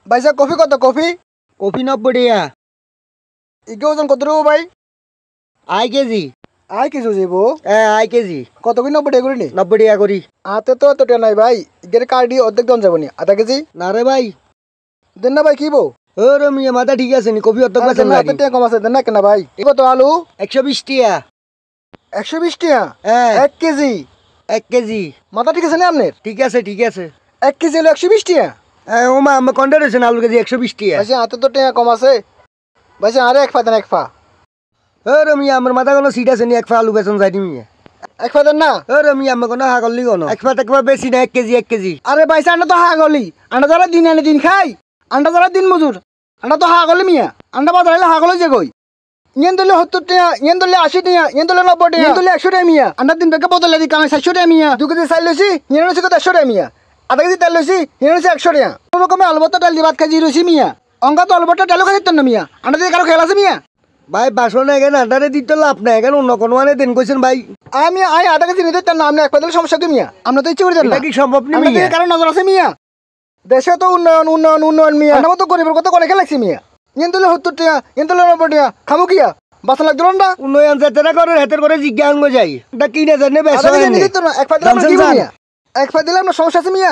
ভাইসা coffee কত coffee? Coffee 90 টাকা। ইকে ওজন কত রকম ভাই? I KG. আই কিছু যাব আই কেজি কত কই 90 টাকা করে নি? 90 টাকা করি। হাতে তো এত টাকা নাই ভাই, ইগের কার্ডি অর্ধেক দন যাবনি আধা কেজি না রে ভাই, দেন না ভাই কি বউ? ওরে মিয়া মাথা ঠিক আছে নি, কফি অর্ধেক বেচেন হাতে টাকা কম আছে দেন না কেন ভাই? এই কত আলু? 120 টাকা। 120 টাকা? 1 কেজি? 1 কেজি। মাথা ঠিক আছে না আপনার? ঠিক আছে ঠিক আছে। 1 কেজি হলো 120 টাকা? ও মা আমি কন্ডা রয়েছেন আলু কেজি 120 টাকা। ভাইসা হাতে তো টাকা কম আছে, ভাইসা আরে এক পা দেন এক পা। ওরে মিয়া আমার মাথা কোনো সিট আছে নি, এক পা আলু বেচন যাই নি মিয়া। এক পা দেন না? ওরে মিয়া আমি কোনো হা করলি কোনো এক পা বেশি না, 1 কেজি 1 কেজি। আরে ভাইসা আন্ডা তো হা গলি, আন্ডা যারা দিন আনে দিন খাই, আন্ডা যারা দিন মজুর, আন্ডা তো হা গলি মিয়া, আন্ডা বাজার হলে হা গলি যে কই। ইয়েন দলে 70 টাকা, ইয়েন দলে 80 টাকা, ইয়েন দলে 90 টাকা, ইয়েন দলে 100 টাকা মিয়া। আন্ডা দিন বেকা বদলে দি কামে 700 টাকা মিয়া। 2 কেজি চাল লইছি, ইয়েন লইছি কত 100 টাকা মিয়া। আধা কেজি তেল লইছি, ইয়েন লইছি 100 টাকা। কোনো রকমে আলবত্তা ডাল দি ভাত খাই রইছি মিয়া। অঙ্কা তো আলবত্তা ডালও খাইতেন না মিয়া। আন্ডা দিয়ে কারো খেয়াল আছে মিয়া? ভাই বাসনে এখান আন্ডারে দিতে লাভ নাই, এখানে অন্য কোনো মানে দেন কইছেন ভাই। আমি আধা কেজি নিতে চান না, আপনি এক পাতালে সমস্যা কি মিয়া? আমরা তো ইচ্ছে করে দেন না। এটা কি সম্ভব নি আমরা মিয়া? দিকে কারো নজর আছে মিয়া? দেশে তো উন্নয়ন উন্নয়ন উন্নয়ন মিয়া, আমরা তো গরিবের কথা করে খেলাইছি মিয়া। ইয়েন দলে 70 টাকা, ইয়েন দলে 90 টাকা, খামু কিয়া বাসা লাগতো না? উন্নয়ন যাতে করে হাতের করে জিজ্ঞাসা যাই, এটা কি না জানে বেশ আধা কেজি নিতে তো না, এক পাতালে আমরা দিব মিয়া। এক পাতালে আমরা সমস্যা আছে মিয়া।